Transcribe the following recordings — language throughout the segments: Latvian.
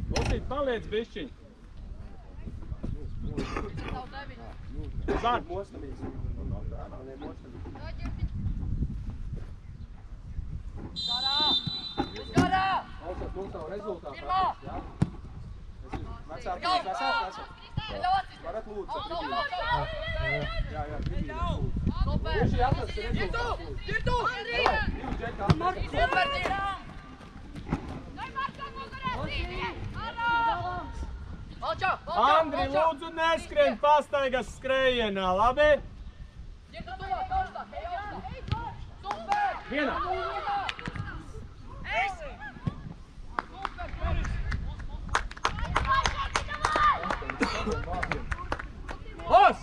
Lūsīt, paliec bišķiņ. Zār. Varat lūdzu. Andri, lūdzu, neskrien pastaigas skrējienā, labi? Vienā. Os!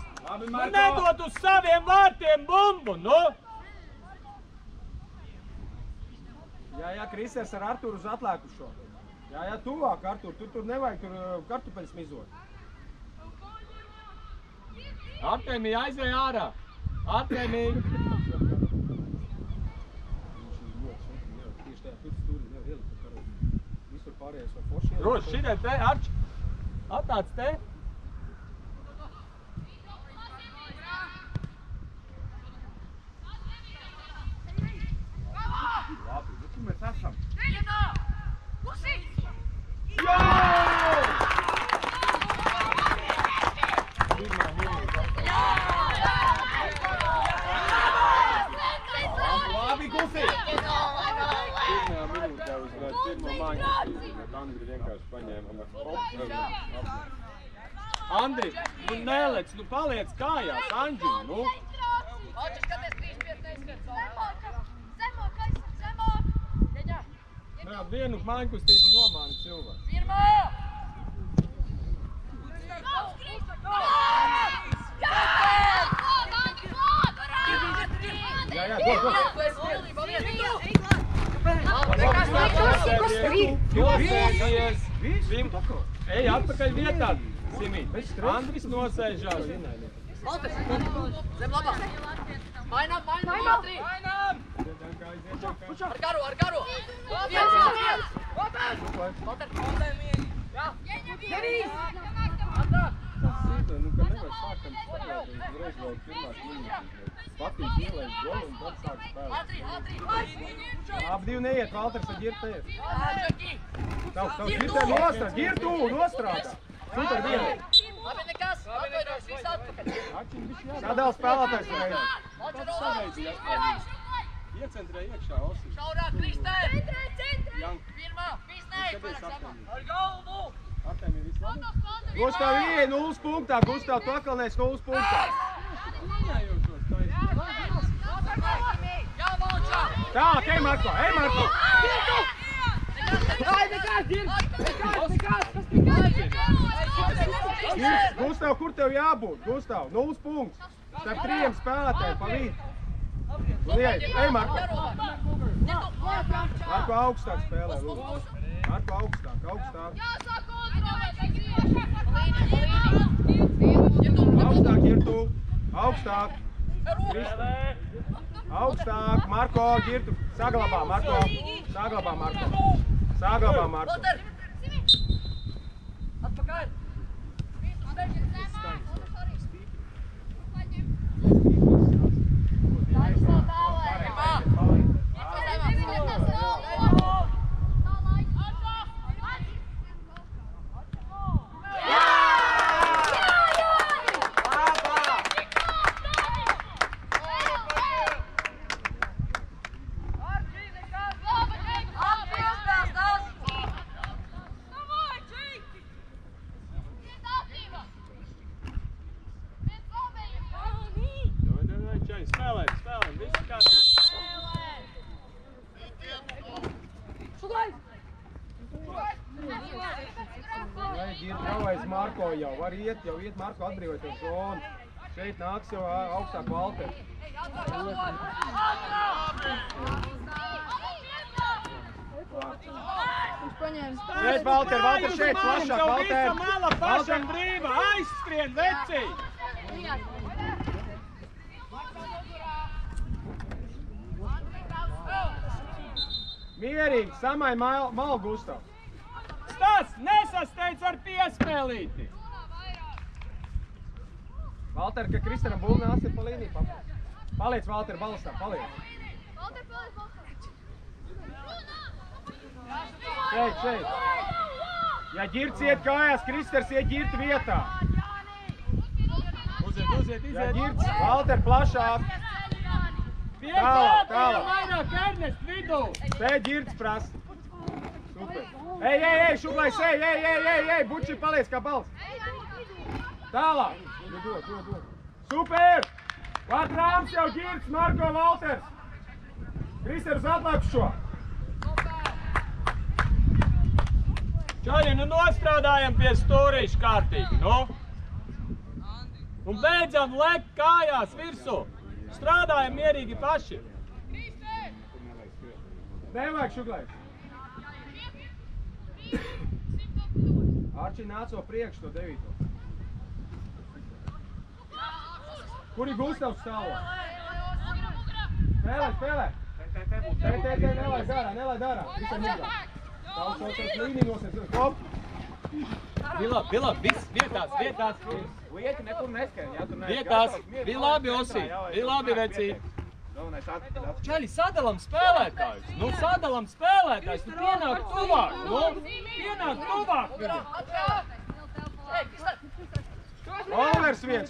Nu nedod uz saviem vārtiem bumbu, nu! Jā, Krisers ar Arturu uz atlēkušo. Jā, tuvāk, Artur, tur nevajag kartupeļus mizot. Artemī, aizvej ārā! Artemī! Tieši tajā tur stūri nevar ielikt, visur pārējais var forši ielikt. Roši, šitai te, Arč! Attāc te! Labi, nu kur mēs esam? Labi, Gusi! Pirmajā minūtē uzvērt pirmo māņu, bet Andri vienkārši paņēma. Andri, nu nelec, nu paliec kājās, Andžiņ, nu! Jā, vienu māņkustību nomāni cilvēku. Jā, dod! Nosēdies! Ej, atpakaļ vietā, Simīt. Andris nosēžās. Zem labā! Mainām, ātri! Ar garu! Viens! Valter! Jā! Denīs! Atrāk! Nu, ka nevar sākam spēlēt, uzreiz vēl pirmās minūtes. Patīs ielēs golu un tad sāk spēlēt. Ātri! Abi divi neiet, Valters ar Girtu iet. Tav, Girtu nostrādā, Girtu nostrādā. Super vienu. Labi, nekas! Atvainojas, viss atpakaļ! Sadēl spēlētājs reiz. Valter, Iecentrē iekšā, Osis. šaurāk, Kristē! Jank. Pirmā! Viss Ar galvu! Artemī viss labi? Gustav, ieej 0 punktā, Gustav, tu atkal nes 0 punktā. Minējūšos, tā ir. Jā, Valčā! Tā, ej Marko! Gustav, kur tev jābūt? Gustav, 0 punkts. Starp 3 spēlētājiem pa vidu. Ej, Marko! Marko augstāk spēlē, lūdzu. Marko augstāk. Augstāk ir tu. Augstāk. Augstāk. Marko, Girtu. Saglabā, Marko. Atpakaļ! Spēlēt, viss kārtīgi. Girtu jau aiz Marko jau. Var iet Marko atbrīvot ar zonu. Šeit nāks jau augstāk Valter. Šeit Valter, Valter šeit, plašāk, Valter. Mala pašam brīva, aizskrien, veci! Mierīgi, samai malu, Gustav. Stas, nesasteidz ar piespēlīti! Valter, ka Kristianam Bulna nāc ir pa līniju, papā. Paliec, Valter, balstā, paliec. Šeit. Ja ģirts iet kājās, Kristers iet ģirta vietā. Uziet, Ja ģirts, Valter, plašāk. Tālāk. Vairāk Ernest vidū! Te ģirts prasa. Super. Ej, Šuglais, ej, Buči, paliec kā balsts. Tālāk. Dod. Super! Vatrāms jau ģirts, Marko Valters. Kristers atlaiks šo. Čaļi, nu nostrādājam pie stūrīša kārtīgi, nu? Un beidzam lekt kājās virsū. Strādājam mierīgi paši. Nevajag, Šuglais. Arči nāco priekš to 9. Kur ir Gustavs stāvo? Spēlē! Te, nelaid dārā. Visam mugā. Saucās līniju nosēc. Hop! Bila, viss vietās. Lieki nekur neskrien, ja tu neesi Vietās, gatavs. bija labi, Osī, bija labi, vecī. Galvenais atpakaļ. Čaļi, sadalam spēlētājus. Nu, sadalam spēlētājus. Nu, pienāk tuvāk. Pienāk tuvāk. Olivers viens.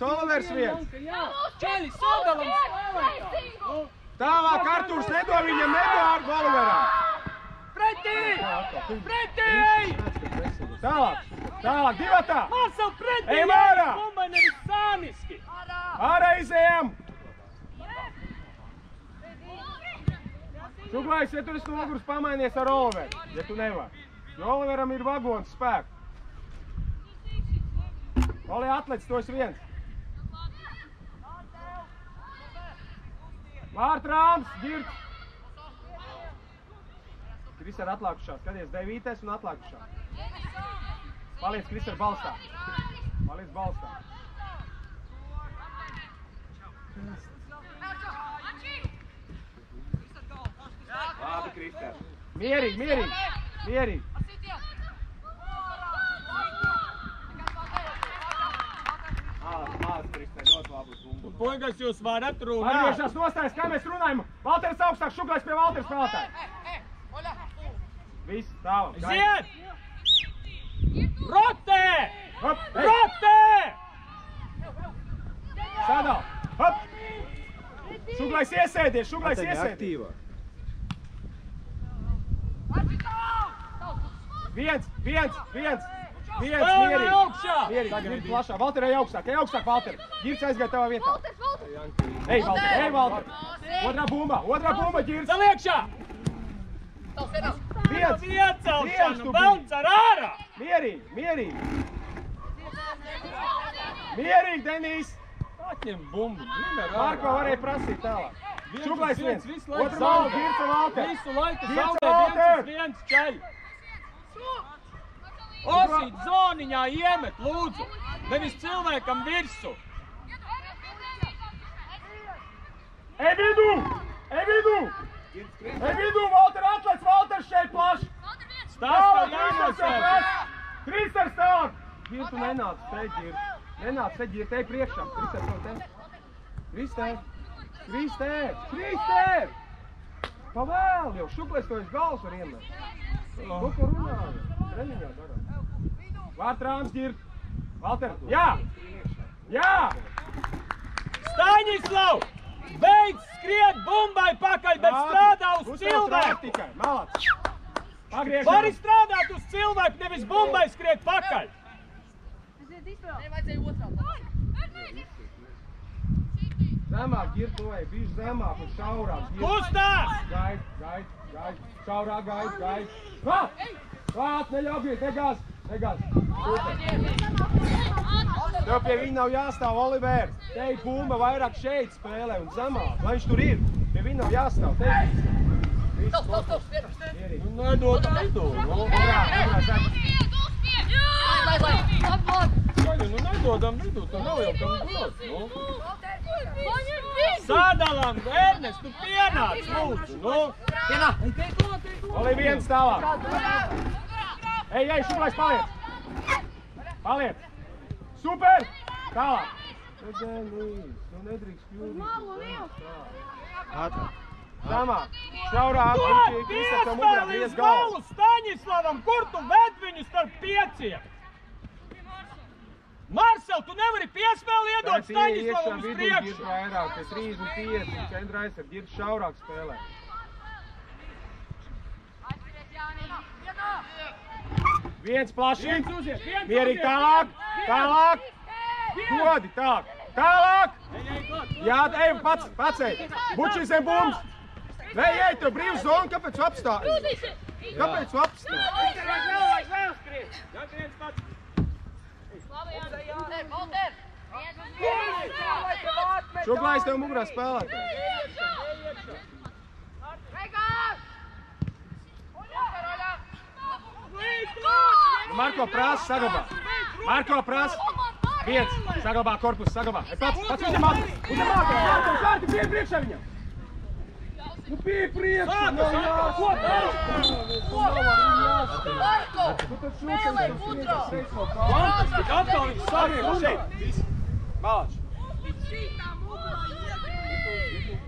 Čaļi, sadalam spēlētājus. Tālāk Artūrs nedod viņam ar Oliveram. Pretī! Tālāk, divatā. Mārsal pretī! Ejam ārā! Bumbai nevis sāniski! Ārā izējam! Šuglais, ja tu esi nogurs, pamainies ar Oliveru, ja tu nevar. Jo Oliveram ir vagons spēku. Oli atlec, tu esi viens. Vārtrāms, ģirts. Krister atlākušā, skaties, 9. un atlākušā. Paliec, Krister, balstā. Labi, Krister. Mierīgi. Mās, Krister, ļoti labi bumbu. Puikas, jūs varat runāt. Atgriežās nostājas, kā mēs runājam. Valters augstāk, Šuglais pie Valters spēlētāji. Viss, tālam. Ziet! Rotē! Hop, ej. Rotē! Sadal. Hop. Šuglais iesēdies. Aktīva. Viens, Spēlē mierīgi. augšā! Tagad ir plašā. Valter, ej augstāk, Valter. Ģirts aizgāja tavā vietā. Ej, Valter. Otrā bumba, Ģirts. Saliekšā! Viens, Iecelšana, tu velns ar ārā! Mierīgi, Denīs. Atņem bumbu, vienmēr Marko varēja prasīt tālāk. Šuglais viens. Visu laiku Otra malu, zaudē. Ģirts un Valter. Visu laiku Ģirts zaudē un Valter. viens čaļ. Osīt zoniņā iemet, lūdzu. Nevis cilvēkam virsu. Ej vidū, Valter atlec, Valter šeit plaši. Stāstā jānosēd. Kristers tālāk. Ģirts tu nenāc, te Ģirts. Ej priekšā. Kristers vēl te. Krister! Pavēl jau, Šuglais to es galvas var iemest. Ko runāju? Treniņā darām. Vārtrāms, Ģirts. Valter, jā! Staņislav! Beidz skriet bumbai pakaļ, bet strādā uz cilvēku! Tikai, malāc. Pagriežam. Vari strādāt uz cilvēku, nevis bumbai skriet pakaļ! Zemāk, Ģirts, to vajag, bišķi zemāk un šaurāk. Kustās! Gaid, šaurāk, gaid. Klāt, neļaujies, negāz. Super. Tev pie viņa nav jāstāv, Oliver. Tei bumba vairāk šeit spēlē un zemāk. Lai viņš tur ir. Pie viņa nav jāstāv. Tei. Stop. Nu, nedodam vidū, nu. Skaļi, nu nedodam vidū, tu nav jau kam dot, nu. Sadalam, Ernest, tu pienāc, lūdzu, nu. Oli viens tālāk. Ej, šublais paliec. Paliec. Super. Tālāk. Nu nedrīkst kļūdīt. Ātrāk. Zamāk. Šaurāk. Dod piespēli iz malu Staņislavam, kur tu ved viņu starp pieciem? Marcel, tu nevari piespēli iedot Staņislavam uz priekšu. Girds vairāk, pie 35, centra aizsardz, Girds šaurāk spēlē. Viens plaši. Mierīgi tālāk. Dodi, tālāk. Jā, ej, pats ej. Bučīs zem bumbas. Ej, tev brīvs zona, kāpēc tu apstāji? Kāpēc tu apstāji? Šuklājs tev mugurā spēlētāji. Marko prasa, saglabā. Marko prasa. Viens, saglabā korpusu, saglabā. Pats uzņem ātri, kārti, pie priekšā viņam. Nu pie priekšā, nav Marko! Spēlē gudro! Fantastiski, atkal viņš savies šeit. Malač.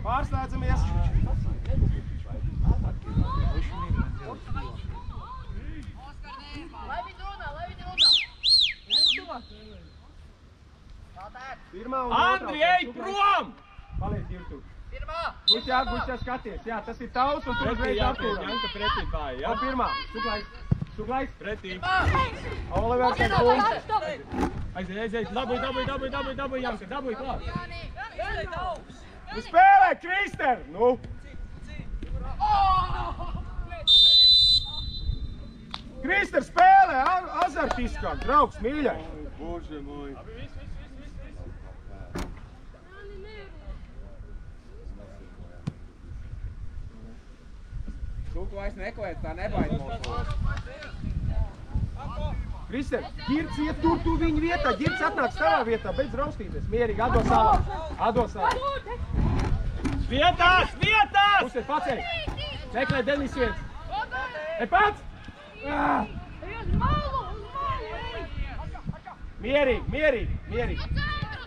Pārslēdzamies. Lai viņi runā! Pirmā un Andri, ej prom! Paliec Girtu. Pirmā! Guļ jā skaties. Jā, tas ir tavs un tur uzreiz aptūrā. Janka pretī kāja, jā? Un pirmā. Šuklais. Pretī. Olivers ir bumba. Aiziet, dabūj, Janka, dabūj klāt. Nu spēlē, Krister! Nu! Krister spēlē, azartiskāk, draugs, mīļai. Bože moj. Šuku vairs neklēt, tā nebaid mūsu. Krister, Girds iet tur, tu viņa vietā, Girds atnāc tavā vietā, beidz raustīties, mierīgi, atdos savā. Vietās! Pusies, pacēj. Meklē Denis viens. Ej pats!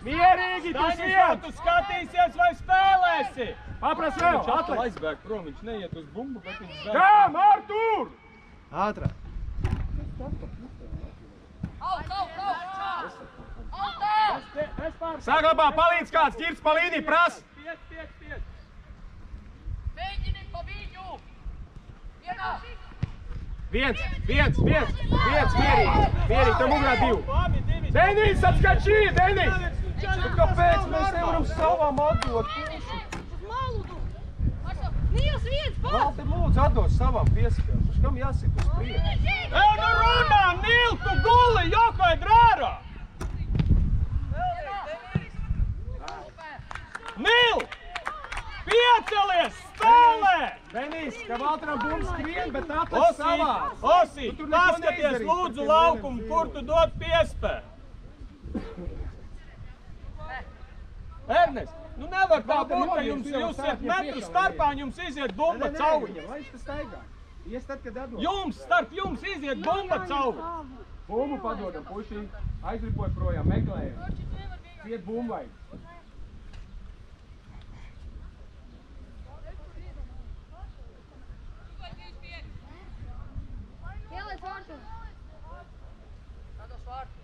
Mierīgi, tu Staņislav, tu skatīsies vai spēlēsi! Papras vēl, Viņš atkal atliek. aizbēg prom, viņš neiet uz bumbu, bet viņš zvēr. Kam, Artur! Ātrāk. Saglabā, palīdz kāds, Girds pa līniju, prasa. Piec. Mēģini pa viņu! Vienā! Viens, mierīgi, tev mugurā divi. Denis, atskaļ šī, Denis! Tu kāpēc mēs nevaram savām atdot? Nīls viens pats! Valter, lūdzu, atdos savām piespēles. Kam jāsit uz priekšu? Ej, nu runā, Nīl, tu guli, jokaj drārā! Nīl! Piecelies, spēlē! Denis, ka Valteram bumba skrien, bet tāpēc savās. Osīt, Tu tur neko paskaties neizdarīsi, lūdzu bet laukumu, tev kur tu dod piespēli. Ernest, nu nevar tā Valter, būt, ka novies, tu jau jūs sāc iet viņam metru priekšā, starpā un jums iziet bumba cauri. Lai viņš te staigā. Ies tad, kad atdod. Jums, starp jums iziet bumba cauri. Bumbu padodam, puši aizripoja projām, meklējam. Iet bumbai. Ieliec vārtu! Tādos vārtu!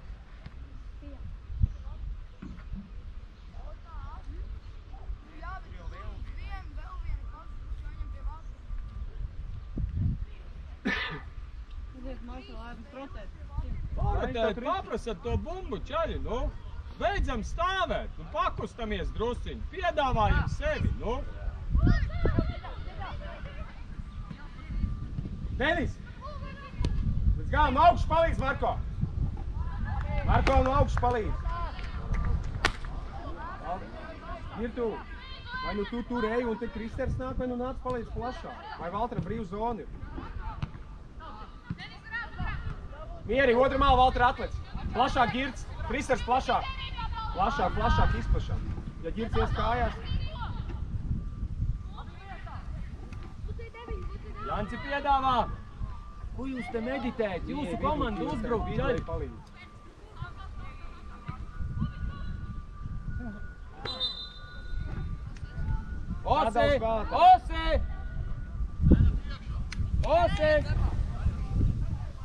Pārtēt, paprasat to bumbu čaļi, nu. Beidzam stāvēt, nu pakustamies drusciņi, piedāvājam sevi, nu. Denis! Līdz galam augšu palīdz, Marko! Marko no augšu palīdz! Girtu, vai nu tu tur ej un te Kristers nāk, vai nu nāc palīdz plašā? Vai Valtera brīvu zonu ir? Mieri, otra mala Valtera atlec. Plašāk Girts, Kristers plašāk. Plašāk, izplašāk. Ja Girts ies kājās. Janci piedāvā. Ko jūs te meditējat? Jūsu komanda uzbruk, ķaļi.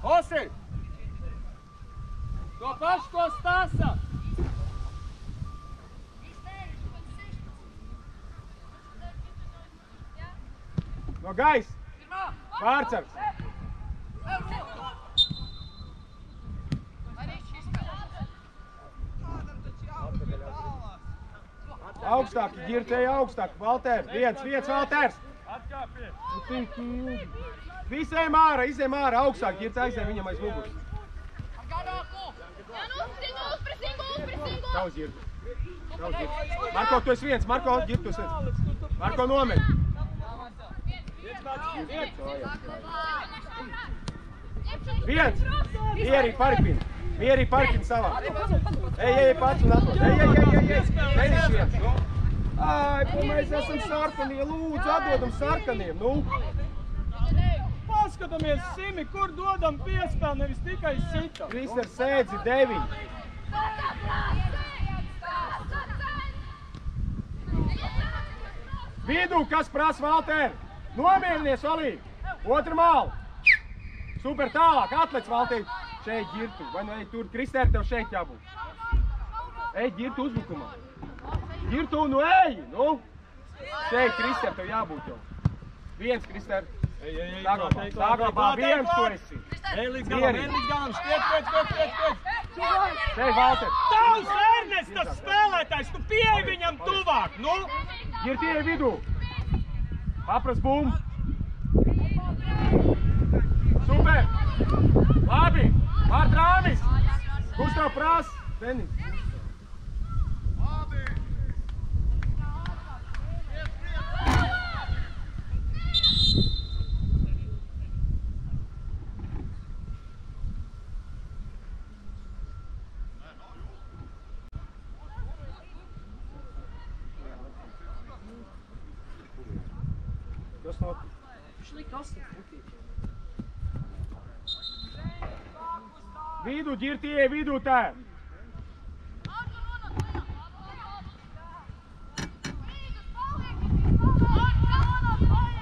Osi! To pašu, ko Stasa! No gaisa! Pārcars! Augstāk, Girtēja augstāk. Valter, viens, Valters! Visiem ārā, iziem ārā, augstāk. Girts aiziem viņam aiz muguras. Kauz, Girt. Marko, tu esi viens. Marko, Girt, tu esi viens. Marko, nomet. Viens! Mieri paripin savā. Ej, pats un atlod. Ej. Denis viens, nu. Ai, mēs esam sarkanie, lūdzu, atdodam sarkaniem, nu. Paskatāmies, Simi, kur dodam piespēli, nevis tikai sitam. Krister sēdzi 9. Vidū, kas prasa Valter? Nomierinies, Olī. Otra māla. Super tālāk, atlec Valtī. Šeit Girtu, vai nu ej tur, Krister, tev šeit jābūt. Ej, Girtu uzbrukumā. Girtu, nu ej, nu. Šeit, Krister, tev jābūt jau. Viens, Krister. Saglabā, viens tu esi. Ej līdz galam, šķiet. Šeit, Valter. Tavs Ernests, tas spēlētājs, tu pieeji viņam tuvāk, nu. Girti, ej vidū. Papras bumbu. Super! Labi! Pār drāmis! Gustav prasa! Denis! Kas notiek? Vidu, Girtie, vidu tā!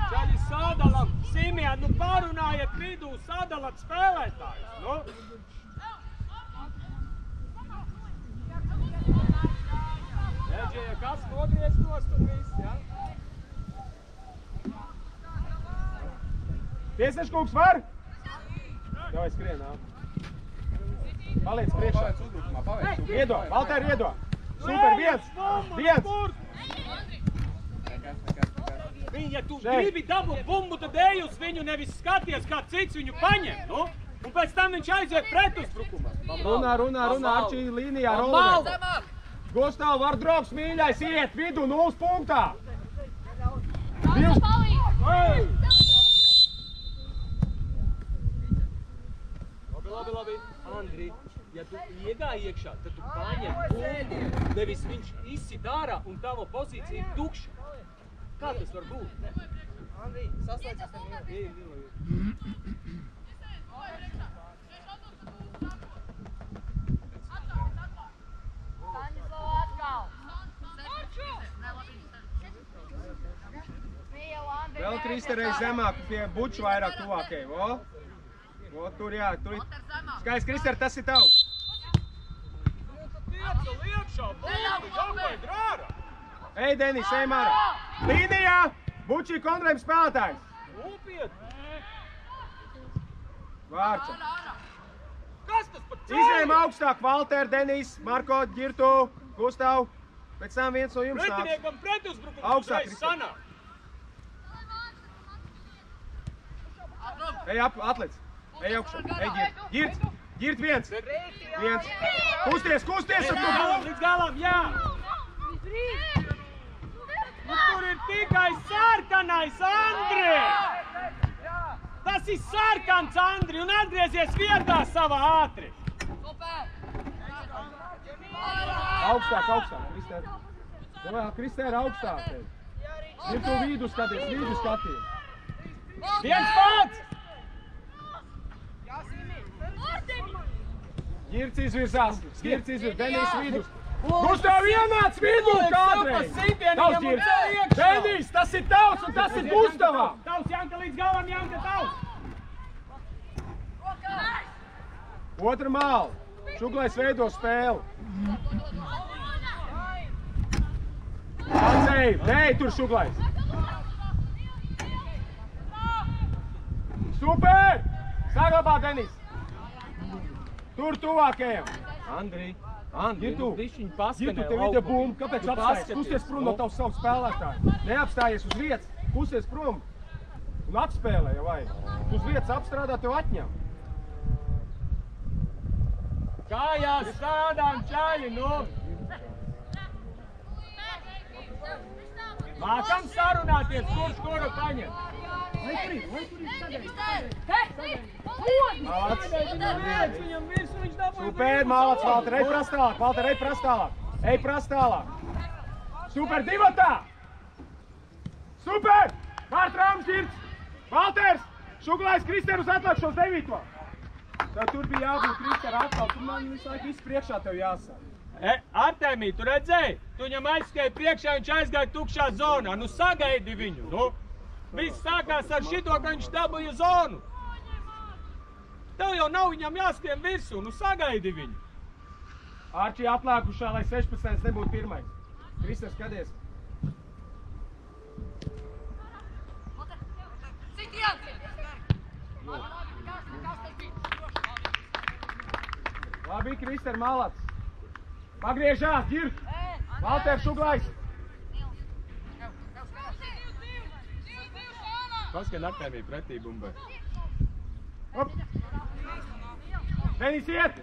Čaļi sadalam, Simijā, nu pārunājiet vidū, sadalat spēlētājus, nu. Eģēja, kas nogriez nost un viss, ja? Tiesneškungs var? Davai skrien, ā. Paliec priekšā. Iedod, Valter, iedod. Super, viens. Ja tu gribi dabūt bumbu, tad ej uz viņu, nevis skaties, kā cits viņu paņem, nu? Un pēc tam viņš aiziet pretuzbrukumā. Runā, Arčī līnijā, rolē. Gustav, var drops, mīļais, iet vidu, 0 punktā. Labi. Andri, ja tu iegāji iekšā, tad tu paņem bumbu, nevis viņš izsit ārā un tava pozīcija ir tukša. Kā tas var būt? Andri, saslēdzies tam mīlu. Vēl Kristerei zemāk, pie buču vairāk tuvākai, vo? O, tur jā, tur ir. Skaists, Krister, tas ir tavs. Ej, Denis, ej Mara. Līnijā, bučī kontrējum spēlētājs. Vārca. Kas tas pat cēli? Izējam augstāk, Valter, Denis, Marko, Girtu, Gustav. Pēc tam viens no jums nāks. Pretiniekam pretuzbrukums Augstāk, uzreiz sanāk. Ej, atlec. Ej augšā, ej Girt viens. Kusties ar to! Līdz galam, jā! sarkanais, Andri! Tas ir sarkans, Andri, un atgriezies vietā savā ātri! Augstāk, Kristēr. Kristēr, augstāk. Ir tu vidu skaties. Viens pats! Girts izvirzās, Denijs vidus. Gustav ienāc vidū kādreiz! Tavs Girts! Denijs, tas ir tavs un tas ir Gustavam! Tavs, Janka, līdz galam, Janka, tavs! Otra māla. Šuglais veido spēli. Atsēj, nē, tur Šuglais. Super! Saglabā, Denis! Tur tuvākajam. Andri, Girtu, višķiņu paskanē. Girtu, tev ide bumba. Kāpēc apstājies? Kusties prom no tavs savu spēlētāju. Neapstājies uz vietas. Kusties prom. Un atspēlē, ja vai. Tu uz vietas apstrādā, tev atņem. Kājās stādām čaļi, nu! Mākam sarunāties, kurš kuru paņem. Malac. Viņam visu viņš dabūja. Super, Malac, Valter, ej prastālāk. Ej prastālāk. Super, divatā. Super! Vārtrāms Girts. Valters, Šuglais, Krister uz atlākšos 9. Tev tur bija jābūt Krister atkal, tu man visu laiku visu priekšā tev jāsāk. Artemī, tu redzēji? Tu viņam aizskrēja priekšā, viņš aizgāja tukšā zonā. Nu sagaidi viņu, nu! Viss sākās ar šito, ka viņš dabūja zonu. Tev jau nav viņam jāskrien virsū, nu sagaidi viņu. Arčī atlākušā, lai 16. nebūtu pirmais. Krister, skaties. Labi, Krister, Malac. Pagriežās, Girt. Valter, Šuglais. Paskan Artemī pretī bumbai. Hop. Denis iet.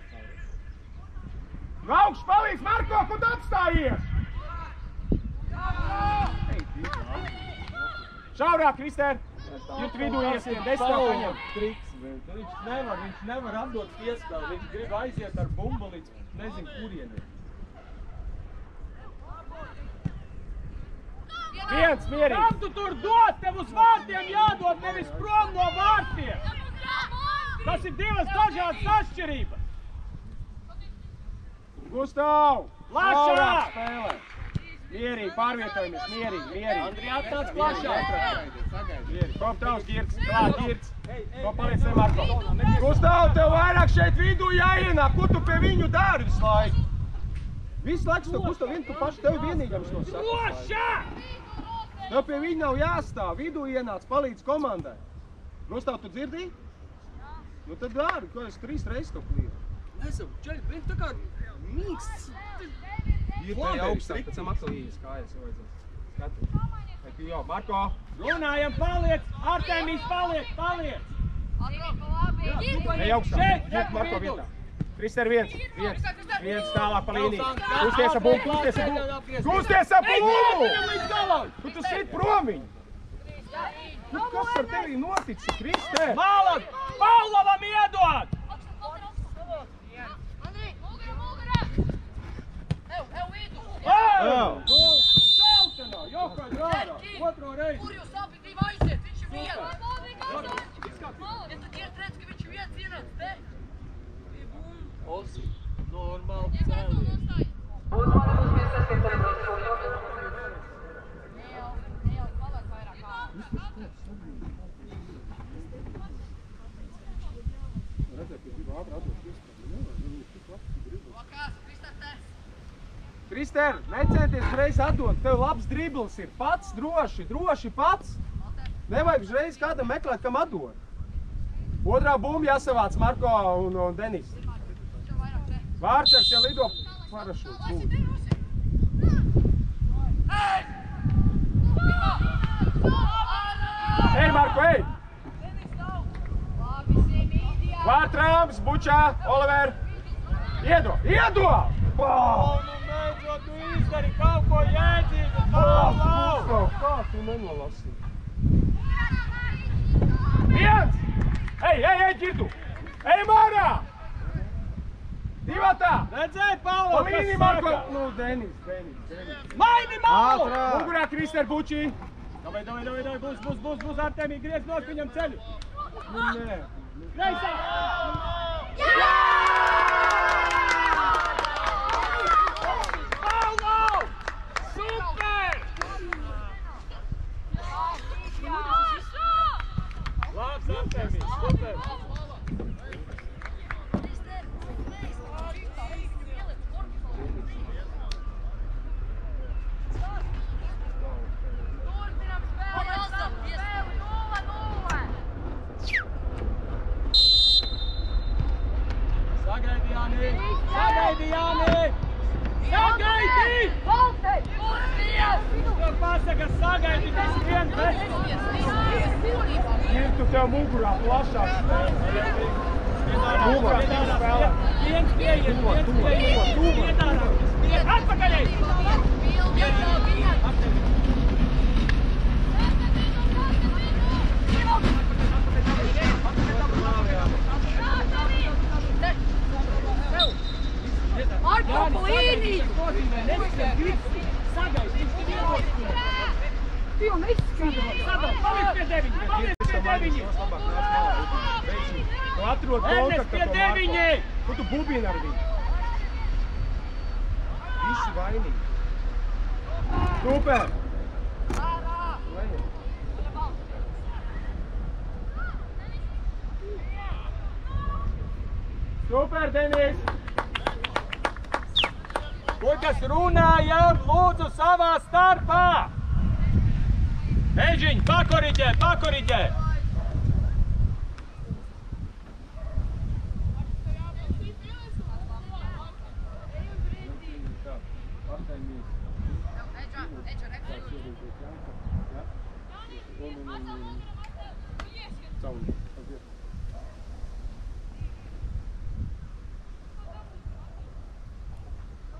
No augšas palīdz, Marko, kur tu apstājies? Šaurāk, Krister. Girt vidū iesiet, 10 paņem. Viņš nevar atdot piespēli, viņš grib aiziet ar bumbu līdz nezinu kurieniem. Viens, mierīgi. Kam tu tur dod? Tev uz vārtiem jādod, nevis prom no vārtiem. Tas ir divas dažādas atšķirības. Gustav! Plašāk! Spēlē! Mierīgi, pārvietojamies, mierīgi. Andri, atnāc plašāk! Kop tavs, Girts, klāt, Girts. Ko paliec ne Marko? Gustav, tev vairāk šeit vidū jāienāk, ko tu pie viņu dari visu laiku? Visu laiku tev, Gustav, tu paši tev vienīgam šo saka. Plašāk! Tev pie viņa nav jāstāv, vidū ienāc, palīdz komandai. Gustav, tu dzirdī? Nu tad dari, ko es 3 reizes to klīru. Nesavu, čeļi, viņi tā kā mīksts. Ir te augstāk, pēc tam atkal ījas kājas vajadzēs. Skatu. Jo, Marko! Runājam, paliec! Artemijs, paliec! Ej augstāk, Šeit, Girt Marko vidū. vietā. Krister viens tālāk pa līniju. Kusties ap bumbu! Kusties ap bumbu! Tu tu sit prom viņu! Nu, kas ar tevi noticis, Krister? Mālat! Pavlovam iedod! Seltenā! Jokaļ rārā! Otro reizi! Kur jūs abi divi aiziet? Viņš ir viens! Ja tu Girt redz, ka viņš ir viens ienāc, te? Osi, normāli cēlies. Krister, necenties uzreiz atdot, tev labs dribls ir, pats droši pats. Nevajag uzreiz kādam meklēt, kam atdot. Otrā bumba jāsavāc Marko un Denis. Vārtsargs jau lido parašūts, lūdzu. Ej, Marko, ej! Vārtrāms, Bučā, Oliver! Iedod! Nu, beidzot, tu izdari kaut ko jēdzīgu! Kā tu nenolasīji? Viens! Ej, ģirdu! Ej, Mārā! Divatā! Redzēji, Paulo, Pa līniju, kas Marko! saka? Nu, Denis. Maini malu! Mugurā Krister Bučī. Davai, būs Artemī, griez nos viņam ceļu. Nu, nē. Kreisā! Paulo! Super! Labs, Artemī, super! Sagaidi, Jāni! Sagaidi! To pasaka, sagaidi, tas vien, bet... Ģirdu tev mugurā plašāk spēlē. Tuvāk, spēlē. Viens pieiet. Atpakaļ! Marko, pa līniju! Sagaidi, viņš ir ierosināt. Tu jau neizskatās! Paliec pie 9! Tu atrod Ernest, kontaktu pie ar to Marko. 9! Ko tu bubini ar viņu? Visi vainīgi. Super! Super, Denis! Puikas, runājam, lūdzu, savā starpā! Ežiņ, pakoriģē!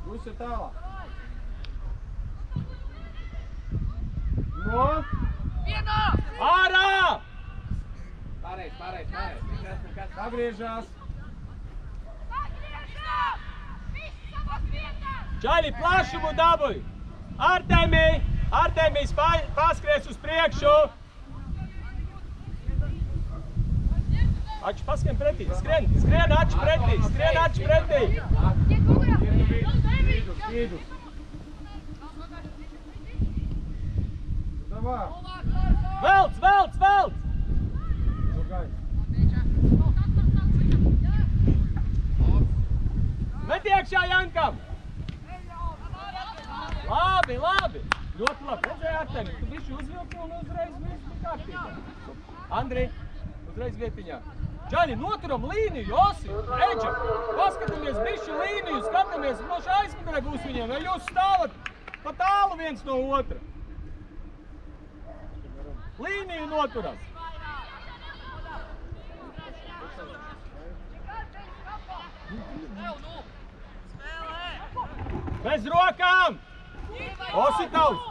Būs ir tālāk. No! Vienā! Ārā! Pareiz. Pagriežās. Čaļi, plašumu dabuj! Artemijs paskries uz priekšu! Ači, paskrien pretī, skrien ači pretī! Vidus. Davā. Velc! Pagaid. Met iekšā Jankam! Labi! Ļoti labi. Redzēji, Artemi, tu bišķi uzvilki un uzreiz viss bija kārtībā. Andri, uzreiz vietiņā. Džaļi, noturam līniju, Josi, Eģa, paskatamies bišķi līniju, skatāmies, moši aizmugurē būs viņiem, vai jūs stāvat pa tālu viens no otra. Līniju noturam. Bez rokām! Ositavs!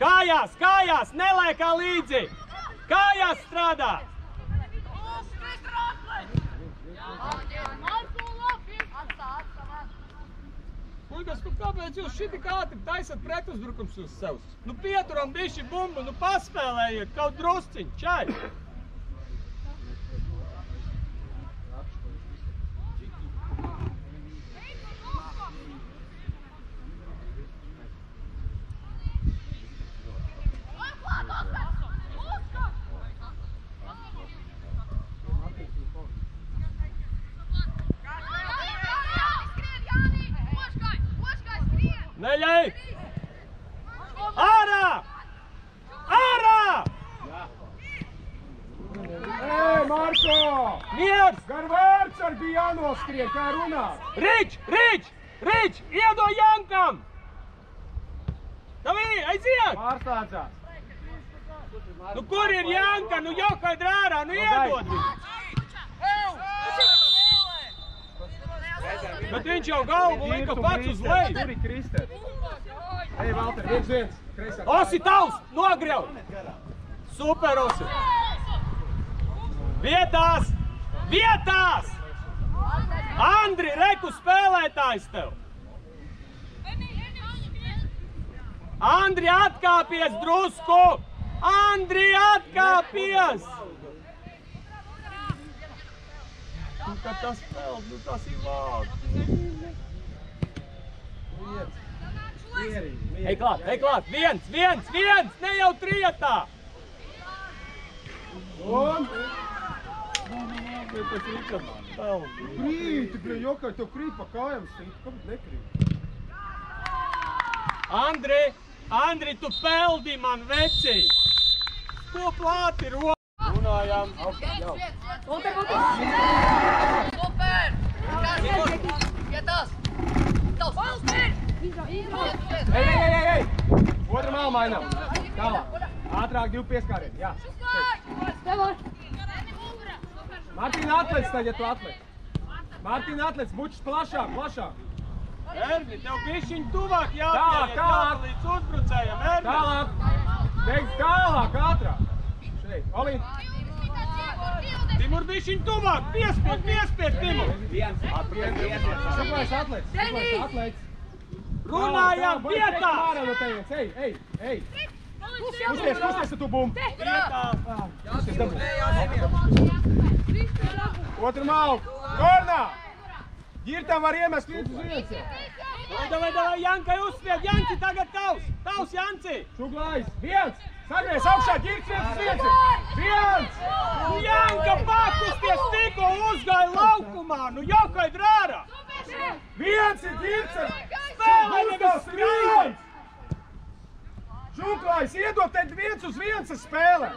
Kājās, neliekā līdzi! Kājās strādā! Puikas, kāpēc jūs šitik ātri taisat pretuzbrukums uz sev? Nu pieturam bišķi bumbu, nu paspēlējiet kaut drusciņ, čai! Neļai! Ārā! Ej, Marko! Miers! Gar vārds ar bija jānoskrien, kā runāt. Rič! Iedo Jankam! Tavī, aiziet! Pārslēdzās. Nu kur ir Janka? Nu jaukai drārā, nu iedod viņu! Bet viņš jau galvu lika pats uz leju! Tur ir Krister. Ej, Valter, 1-1. Kreisā. Osi tavs! Nogriev! Super, Osi! Vietās! Vietās! Andri, reku spēlētājs tev! Andri, atkāpies drusku! Andri, atkāpies! Nu, kad tas spēl, nu tas ir vārds. Ej klāt, viens, ne jau trietā! Un? Tas Rikam spēl. Krīt, jokai, tev krīt pa kājām sīt, kāpēc nekrīt? Andri, tu peldi man, veci! Ko plāti roka? Runājām. Super! Vietās! Tavs! Valster! Ej! Otru malu mainām. Tālāk. Ātrāk 2 pieskārieni, jā. Martīna atlec tagad, tu atlec. Martīna atlec, bučs plašāk. Erni, tev bišķiņ tuvāk jāpieiet, jāpalīdz uzbrucējam, Erni! Tālāk, ātrāk. Šeit, Olīn. Timur bišķiņ tuvāk, piespied, Timur! Saklais atlec. Runājām vietā! Ej! Pusties ar tu bumbu! Vietā! Otru malu! Kornā! Girtam var iemest 1-1. Davai, Jankai uzspied! Janci, tagad tavs, Janci! Šuglājs, 1! Sagries augšā, Girts 1-1! Janka pakusties tikko uzgāja laukumā, nu jokai drārā! 1 ir Girts! Spēlē nevis Šuglājs! Šuglājs, iedod te 1-1 spēlē!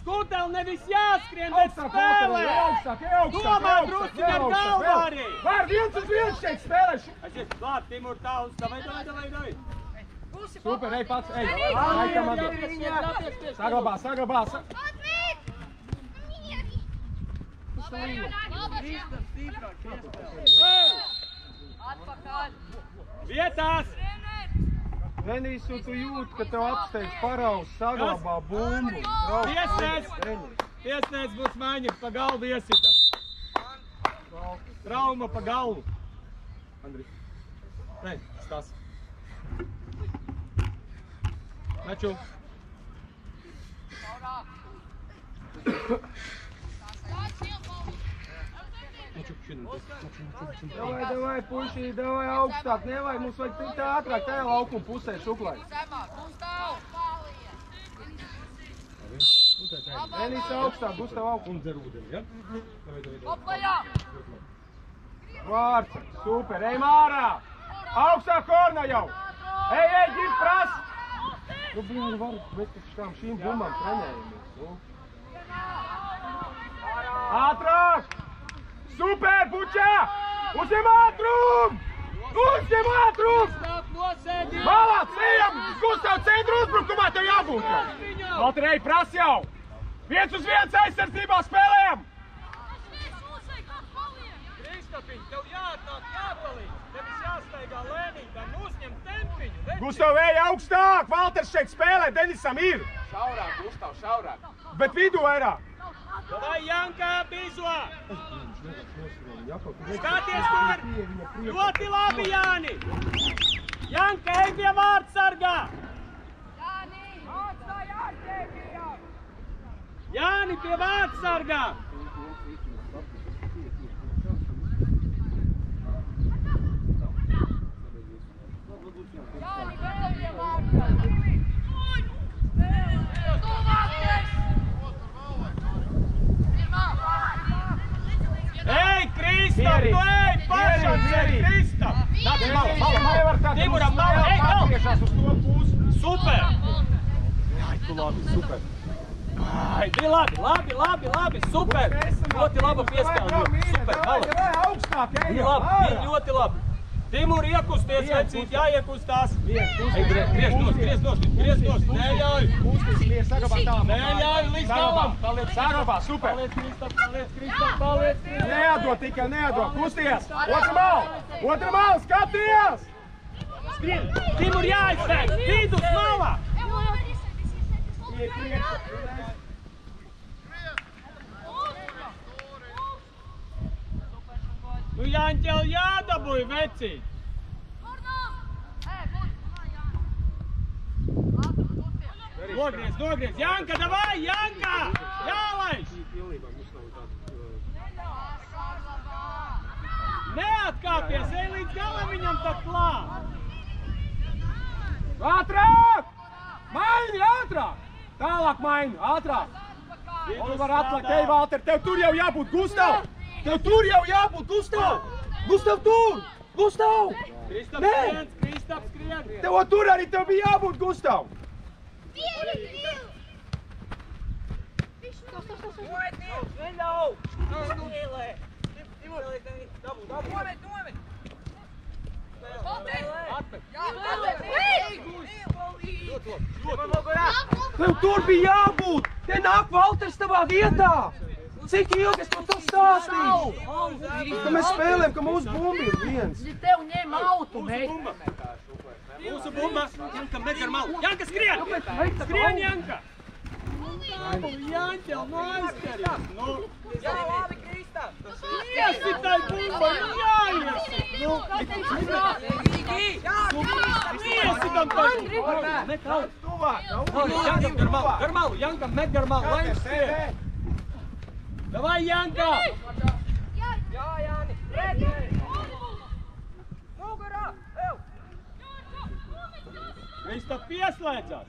Skūtel nevis jāskrien, bet spēlē! Domā drusciņ ar galvu arī! Var 1-1 šeit spēlē! Aiziet, klāt, Timur, tavs, davai! Super, ej pats, ej! Laikam atdod! Saglabā! Vietās! Denīsu, tu jūti, ka tev apsteidz paraus, saglabā bumbu. Tiesnēs būs maiņa, pa galvu iesita. Trauma pa galvu. Andris. Nē, Stas. Naču. Davai, puiši, davai augstāk, nevajag, mums vajag tikt ātrāk, tajā laukuma pusē, Šuklai. Denīs augstāk, Gustav augstāk. Un dzer ūdeni, ja? Vārds, super, ej mārā! Augstāk korna jau! Ej, Girt, pras! Nu, blīni, var, mēs taču šīm bumbām trenējamies, nu. Ātrāk! Super, Bučā! Uzņem ātrumu! Malāc, ejam! Gustav, centru uzbrukumā tev jābūt jau! Valter, ej, pras jau! 1-1 aizsardzībā spēlējam! Kristapiņ, tev jāatnāk, jāpalīdz! Tevis jāstaigā lēnīgā, uzņem tempiņu! Gustav, ej augstāk! Valters šeit spēlē, Denisam ir! Šaurāk, Gustav, šaurāk! Bet vidū vairāk! Davai, Janka, Bizo! Skaties, kur! Ļoti labi, Jāni! Janka, ej pie vārdsargā! Jāni, pie vārdsargā! Ej, Kristap, tu ej, pašam ej, Kristap! Timuram, ej, Atgriežās uz to pusi. Super! Ai, tu labi, super! Ai, bija labi, super! Ļoti laba piespēle, super, hala! Augstāk, ej! Bija labi, bija ļoti labi! Timur, iekusties, vecīt, jāiekustās. Ej, griež nost. Neļauj. Kusties, Mieris, saglabā tālāk. Neļauj līdz galam. Saglabā, super. Paliec, Kristap. Neatdod tikai, neatdod. Kusties. Otra mal, skaties. Skrien. Timur, jāizsēk. Vidus malā. Nu, Jāņķel, jādabūj, vecīt. Nogriez. Janka, davai, Janka! Jālaiž! Neatkāpies, ej līdz galam viņam tā klāt. Ātrāk! Maini, ātrāk! Tālāk maini, ātrāk! Oliver atliek, ej, Valter, tev tur jau jābūt, Gustav! Gustav, tur! Gustav! Kristap skrien! Tev tur arī tev bija jābūt, Gustav! Tev tur bija jābūt! Te nāk Valters tavā vietā! Cik ilgi es par to stāstīju? Ka mēs spēlējam, ka mūsu bumba ir viens. Tev ņem autu, Mūsu bumba! Janka, met ar malu! Janka, skrien! Skrien, Janka! Jāņķel, nu aizskaries! Iesitai bumba, jāiesit! Iesitam taču! Met autu! Janka, met gar malu! Lai viņš skrien! Davai, Janka! Jā, Jāni! Mugurā! Kristap pieslēdzās!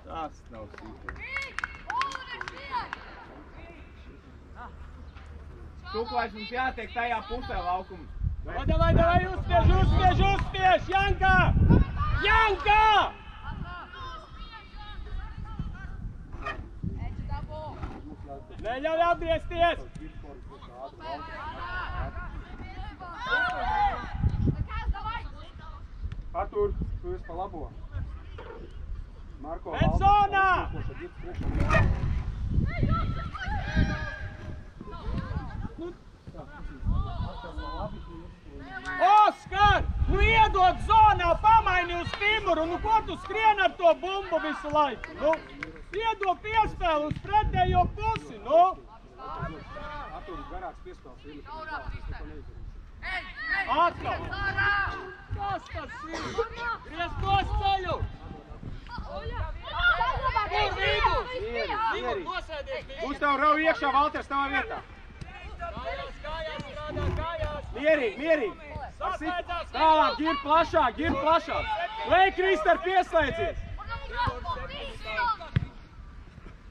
Tas nav sīkums. Tuklaiš mums jātiek tajā pusē laukuma. Davai, uzspiež! Janka! Janka! Neļauj atgriezties! Artur, tu esi pa labo. Marko, Bet zonā! Oskar! Nu iedod zonā, pamaini uz Timuru, nu ko tu skrien ar to bumbu visu laiku, nu? Iedod piespēli uz pretējo pusi, nu? Artur, garāks piespēles. Atkal! Kas tas ir? Griez tos ceļu! Kur vidu? Vidu nosēdies! Gustav, rauj iekšā, Valters, tavā vietā. Kājās, strādā kājās! Mierīgi! Saslēdzās! Tālāk, gir plašāk! Lai Kristar pieslēdzies!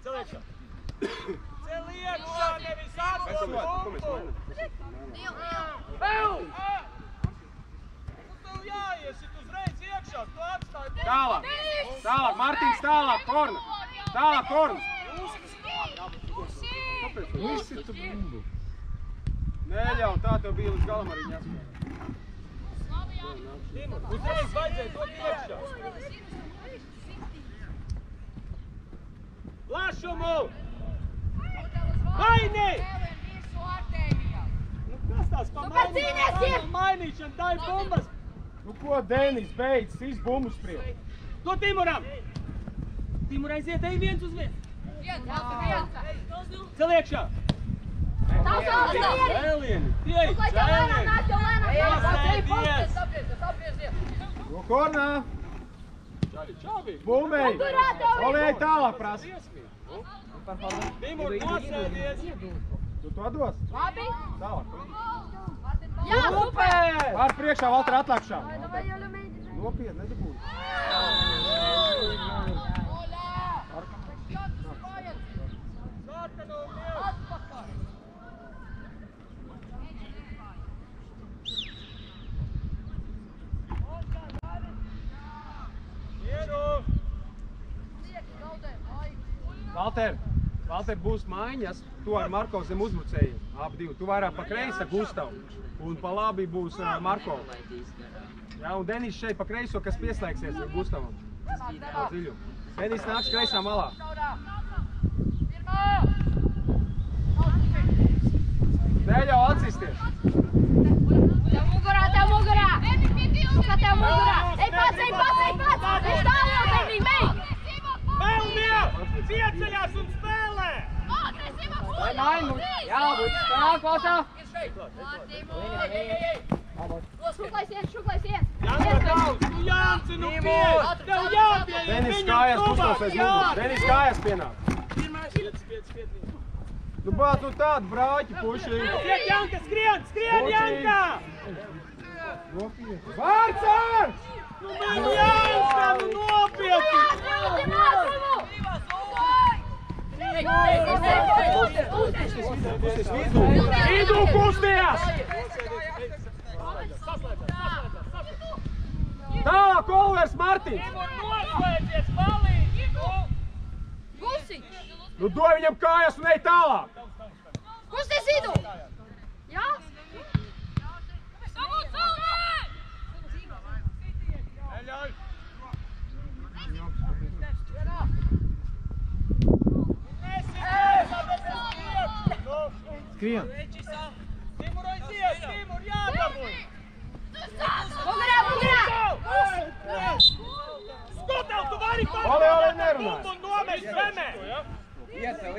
Cel iekšā! Cel iekšā, nevis atdod bumbu! Tev jāiesit uzreiz iekšā, tu atstāji bumbu! Tālāk, Martins, tālāk, Korna! Tālāk, Korna! Visi tu bumbu! Neļauj, tā tev bija līdz galam arī jāspēj. Timur, uzreiz vajadzēja dot iekšā! Plašumu! Maini! Nu kas tās pa mainīšana, tā ir bumbas! Nu ko, Denis, beidz, sis bumbu spriedz. To Timuram! Timur aiziet, ej viens uz viens! Cel iekšā! Cēlieni! Tie, cēlieni! Nosēdies! No Kornā! Čavi! Bumbei! Olej tālāk prasa! Timur, nosēdies! Tu to dos? Labi. Tālāk. Jā, super! Pār priekšā, Valter, atliekšā. Nopietni, nedabūj. Valter, Valter, būs maiņas, tu ar Marko zem uzbrucēju, abi divi. Tu vairāk pa kreisi ar Gustavu, un pa labi būs Marko. Jā, un Denis šeit pa kreiso, kas pieslēgsies ar Gustavam. Denis nāks kreisā malā. Neļauj atsisties. Tev mugurā! Šukā tev mugurā! Ej pats! Ej tālāk, Denī, mei! Pelnie! Pieceļās un spēlē! Vai maiņu? Jā, būs strāk, Valtā! Šuklais viens! Janka daudz! Nu Jānci, nu piec! Tev jāpieņem Denis viņam kājās tuvāk! pustos aiz muguras. Denis kājās pienāk. Nu bāc, nu tādu brāķi, puši. Iet, Janka, skrien, Janka! Vārcārs! Nu Janka, nu nopietni! Vidū kusties! Tālāk, Olivers Martins! Timur, noslēdzies, palīdzi! Gusiņš! Nu dod viņam kājas un ej tālāk! Kusties vidū! Jā? Neļauj! Skrien! Timur, aizies! Timur, jādabūj! Mugurā! Skotev, tu vari Ole, nerunāj! un nomest zemē! Iecev.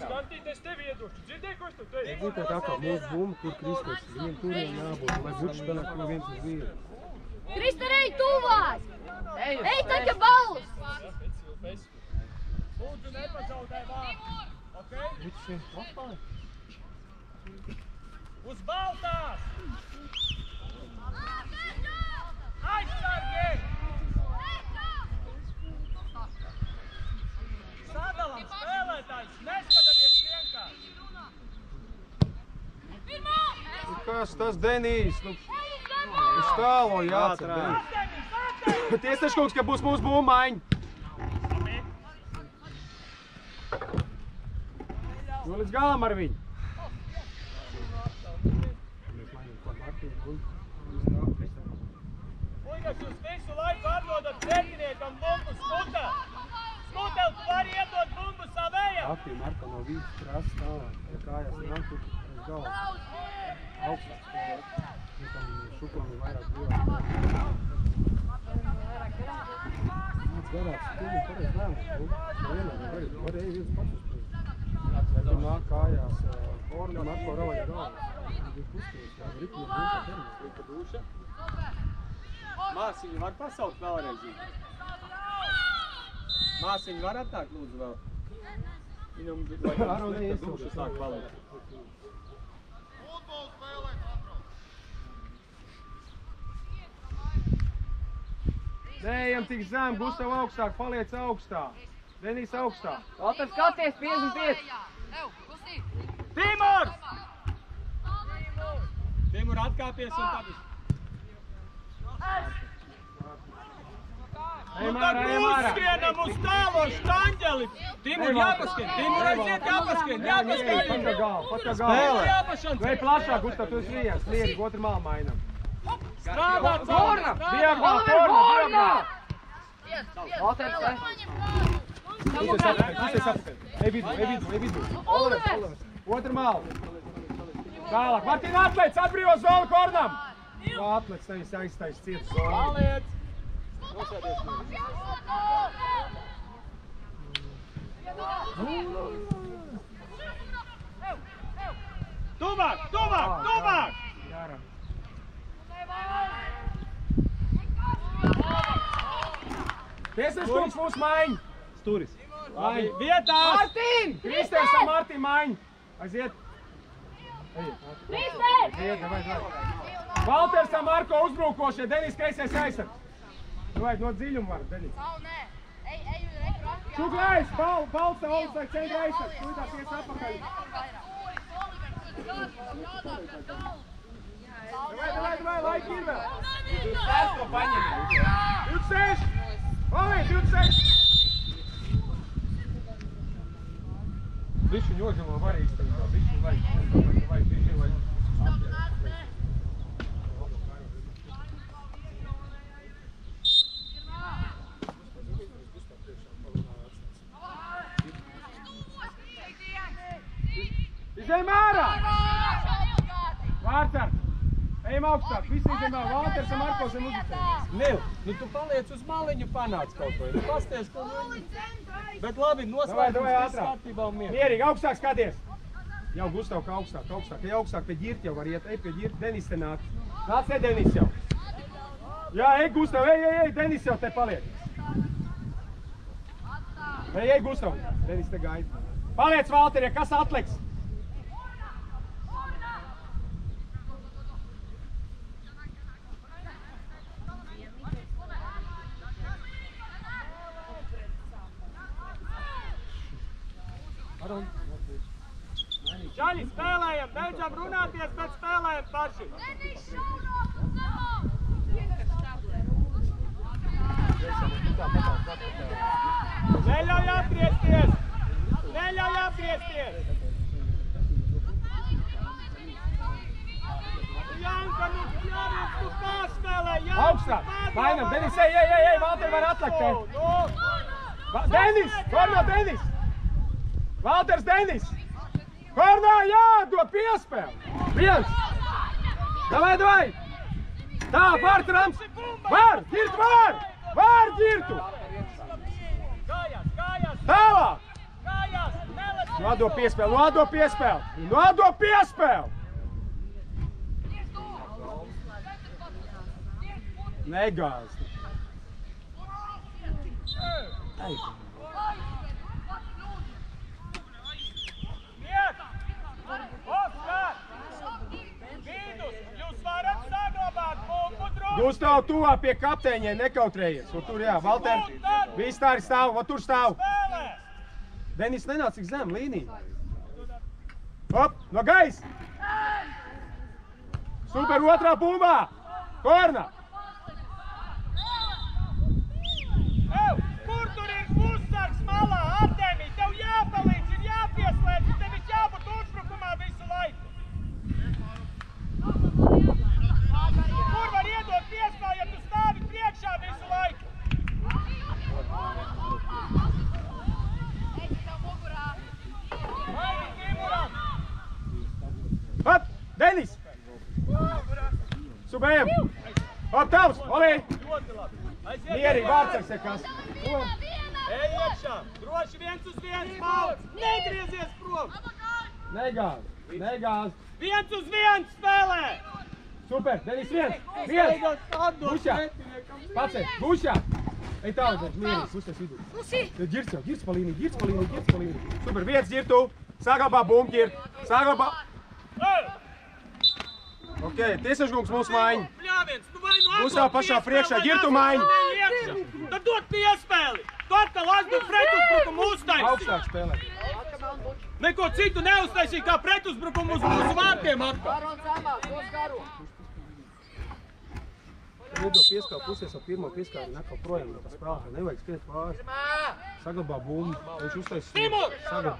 Skantīties tevi iedošu. Dzirdēji, ko es tev teicu? Būtu tā kā mūsu bumba, kur Kristus. Viņam turiem jābūt, lai būtu spēlēt, kur viens uz vīru. Kristur, ej tuvāk! Ej tā kā balvs! Lūdzu, nepazaudē vārdu. Okay? Viņš šeit atpāja. Uz baltās! Aizsargi! Sadalam spēlētājs, neskatieties vienkārši! Kas tas Denijs? Nu, uz tālo jācer Denijs. Tiesneškungs, ka būs mūsu bummaiņa. Nu līdz galam ar viņu. Puikas, jūs visu laiku atdodat pretiniekam bumbu Skutel! Skutel, tu vari iedot bumbu savējam! Aktīvi Marko no vītas prasa tālāk. Ja kājās nāk, tur uz galvu. Augstāk spēlēt. Ja tam šuklam ir vairāk brīvāk. Nāc garāks, tu pareiz lēmums. Varēja viens pats uz priekšu. Ja tu nāk kājās, Marko rauja galvas. Viņš kusties, jā, ritmi būtā termiņas. Rika duša. Māsiņu var pasaukt vēlreiz? Māsiņu var atnākt, lūdzu, vēl? Viņam vajag duša sāk palikt. Neejam tik zem, Gustav augstāk, paliec augstā. Denijs augstā. Valter, skaties, 55! Timur! Timur atkāpies un tad... Ej, Un Māra, tad ej, Māra! uzskrienam uz tālo štanģeli! Timur, jāpaskrien! Timur, aiziet, jāpaskrien! Pat kā galva, pat kā galva. Vai plašāk, Gustav, tu esi viens, liegi, otru malu mainam. Strādāt, Korna! Diagonāli, korna, diagonāli! Valter, Pusies atpakaļ. Ej vidu. Olivers! Otru malu. Tālāk, Martīna atlēc, atbrīvo zonu kornam! Atlēc, nevis aiztais cietu zonu. Paliec! Nosēdies mīļi. Tuvāk! Jāra. Tiesneškungs mūsu maiņa. Sturis. Labi, vietā! Martīn! Kristēns un Martīn maiņa. Aiziet. Kristēns! Aiziet, vai. Valters un Marko uzbrukošie, Denis kreisais aizsargs. Vajag no dziļuma var, Denis. Šuklējs, balts, Olivers, centra aizsargs. Tuitās ies atpakaļ. Davai, laiki ir vēl. 26! Olī, 26! Bišķiņ ožilo var īstenībā, bišķiņ vajag, bišķiņ vajag. Izējam ārā! Vārtsar! Ejam augstāk, visi izējam ārā, Valters un Marko zem uzlicējies. Nil, nu tu paliec uz maliņu panāc kaut ko, nu pasties, ko nu... Bet labi, noslēgums viss kārtībā un mierīgi. Mierīgi, augstāk skaties! Jau Gustav, kā augstāk, ej augstāk, pie ģirti jau var iet, ej pie ģirti, Denis te nāk. Nāc, ne Denis jau. Jā, ej Gustav, ej, Denis jau te paliek. Ej, Gustav, Denis te gaida. Paliec, Valterie, kas atliks? Čaļi, spēlējam, beidzam runāties, bet spēlējam paši. Neļauj apgriezties! Neļauj apgriezties! Janka, nu jāviens, tu kā spēlē, Janka! Augstāk! Mainam, Denis, ej, Valter var atlikt te! Denis! Korno, Denis! Valters, Denis! Korno, jā, dod piespēli! Viens! Davai! Tā, var, Trams! Var! Ģirt, var! Var, ģirtu! Kājās! Tālāk! Kājās! Nodod piespēli! Nodod piespēli! Negāzi! Ej! Gustav, tuvā pie kapteiņiem, nekautrējies. Un tur, jā, Valter, viss tā arī stāv, un tur stāv. Denis nenāc cik zem, līnija. Hop, no gaisa. Super, otrā bumbā. Korna. Kur tur ir pussargs malā, Artemij? Tev jāpalīdz, ir jāpieslēdz, tev ir jābūt uzbrukumā visu laiku. Kur var iedot piespēli, ja tu stāvi priekšā visu laiku? Maini Timuram! Hop, Denis! Subējam! Hop, tavs, olī! Mierīgi, Vārtsars ir kas. Ej iekšā! Droši 1 uz 1, Mauc! Negriezies prom! Negāzi! 1 uz 1 spēlē! Super, Denis, viens! Bušā! Pacēt, bušā! Ej tālāk, Denis, mierīgi, pusies vidū. Ģirts pa līniju. Super, viens ģirtu! Saglabā bumbu ģirt! Saglabā! Ok, tiesneškungs mūsu maiņa. Bļāviens, tu vai nu Būs jau pašā priekšā, ģirtu maiņa. Tad dod piespēli! Tu atkal atdod pretuzbrukumu uztaisīt! Augstāk spēlē. Neko citu neuztaisīt kā pretuzbrukumu uz mūsu vārtiem atkal! Garons amāk, dos garu. Lido piespēli pusies ar pirmo piespēli nekal projām no spēlētā. Nevajag skriet pāri. Saglabā bumbu. Viņš uztaisīs. Timur! Saglabā.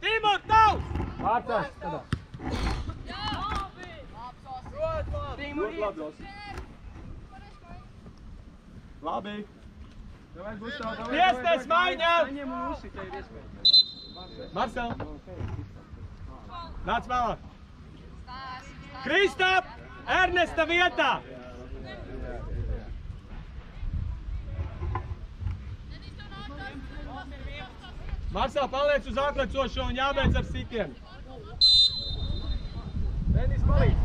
Timur, tavs! Vārtās, tādā. Labi. Piestais maiņā! Marcel! Nāc malā! Kristap! Ernesta vietā! Marcel, paliec uz atlecošo un jābeidz ar sitienu. Denis, palīdz.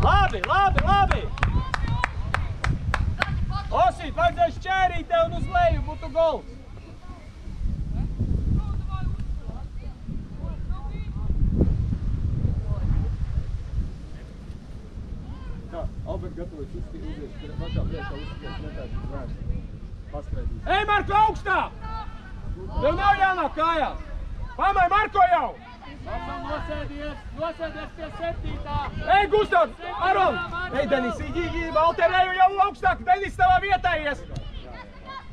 Labi! Osīt, vajadzēja šķērīt tev un uz leju, būtu gols. Tā, Albert gatavojas uzties, ka pašā priekšā uzties netāds vērts. Paskaidīs. Ej, Marko, augstā! Tev nav jānāk kājās! Pamai, Marko jau! Nosēdies pie 7. Ej, Gustav! Aron! Ej, Denis, Valter, ej jau augstāk! Denis, tavā vietā ies!